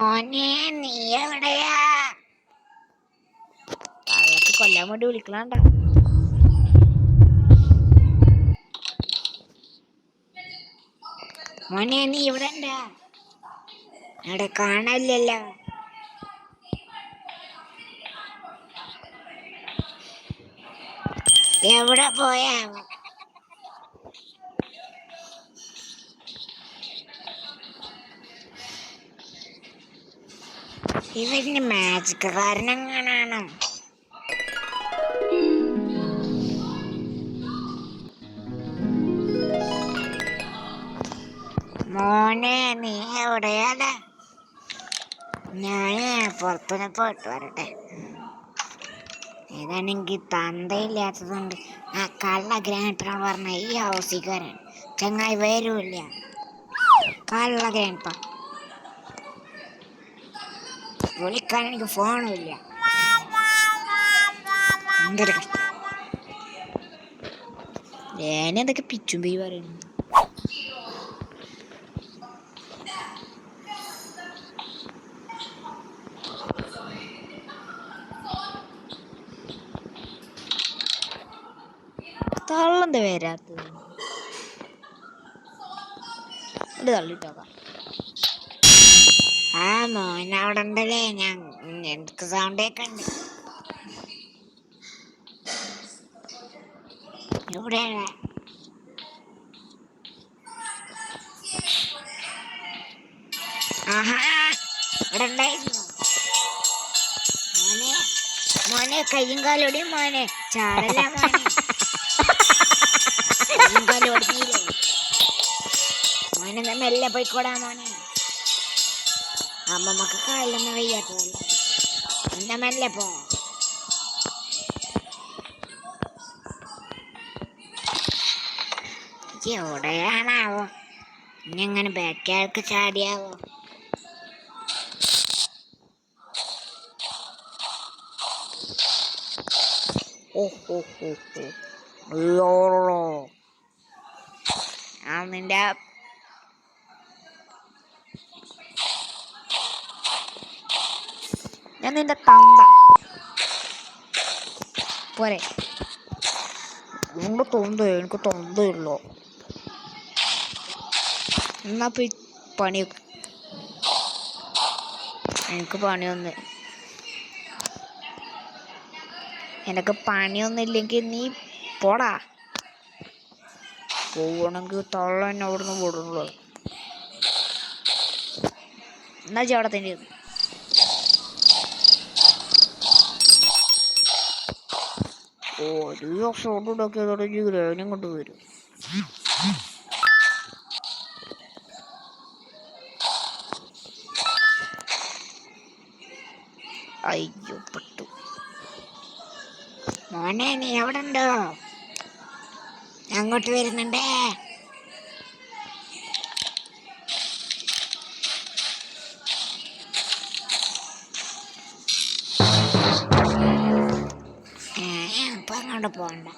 മോനെ നീ എവിടെയാ? കള്ളക്ക് കൊല്ലാൻ വേണ്ടി വിളിക്കണണ്ട. മോനെ നീ ഇവിടെ ഉണ്ടാ? അവിടെ കാണാനില്ലല്ലോ. എവിടെ പോയാ? ഇവന് മാജിക് കാരനെങ്ങനാണ്? മോനെ നീ എവിടെയാണ്? ഞാന് പുറത്തുനിന്ന് പോയിട്ട് വരട്ടെ. ഏതാണെങ്കിൽ തന്തയില്ലാത്തതുകൊണ്ട് ആ കള്ള ഗ്രാൻഡ് പറഞ്ഞ ഈ ഹൗസിൽ കയറാൻ ചങ്ങായി വരൂല്ല. കള്ള ഗ്രാൻഡ് വിളിക്കാൻ എനിക്ക് ഫോണുമില്ല. എന്തൊരു കഷ്ടം. ഞാനെന്തൊക്കെ പിച്ചും പോയി പറയുന്നു. തള്ളന്ത് വരാത്തത് തള്ളിട്ടോക്കാം. ആ മോൻ അവിടെ ഉണ്ടല്ലേ? ഞാൻ എനിക്ക് സൗണ്ട് കേൾക്കണ്ട്. എവിടെയാണ്? ആഹാ ഇവിടെ ഉണ്ടായിരുന്നു. മോനെ മോനെ കയ്യും കാലോടിയും മോനെ ചാടല്ല മോനെ. കയ്യും കാലോടിയില്ലേ മോനെ? മെല്ലെ പോയിക്കോടാ മോനെ. അമ്മമ്മക്ക് കാലൊന്നും വയ്യാത്തതല്ല. എന്താ മെല്ലെ പോ. എവിടെയാണാവോ? ഇനി എങ്ങനെ ബാക്കാൾക്ക് ചാടിയാവോ? നിന്റെ ഞാൻ നിന്റെ തന്ത പോരെ. നിന്റെ തൊന്ത എനിക്ക് തൊന്തയുള്ളൂ. എന്നാ പോയി പണിയൊക്കെ. എനിക്ക് പണിയൊന്ന് എനിക്ക് പണിയൊന്നുമില്ലെങ്കിൽ നീ പോടാ. പോവണമെങ്കിൽ തള്ള തന്നെ അവിടുന്ന് വിടുള്ളൂ. എന്നാ അവിടെ തന്നെ ഒരു ഷോട്ട് ഉണ്ടാക്കിയതോടെ ഗ്രഹണം കൊണ്ടുവരും. അയ്യോ പെട്ടു. മോനെ നീ എവിടെ ഉണ്ടോ? അങ്ങോട്ട് വരുന്നുണ്ടേ. ഇപ്പൊ അങ്ങോട്ട് പോണ്ട.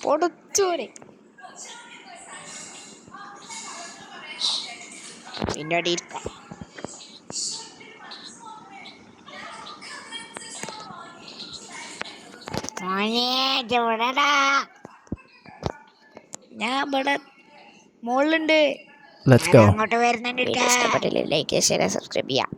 പൊടുച്ചോരെ പിന്നെ അടിയിരിക്കാം. മോനെ എവിടെടാ? ഞാൻ ഇവിടെ മുകളിലുണ്ട്. അങ്ങോട്ട് വരുന്നുണ്ട്. ഇഷ്ടപ്പെട്ടില്ല ലൈക്ക് ഷെയർ സബ്സ്ക്രൈബ് ചെയ്യാം.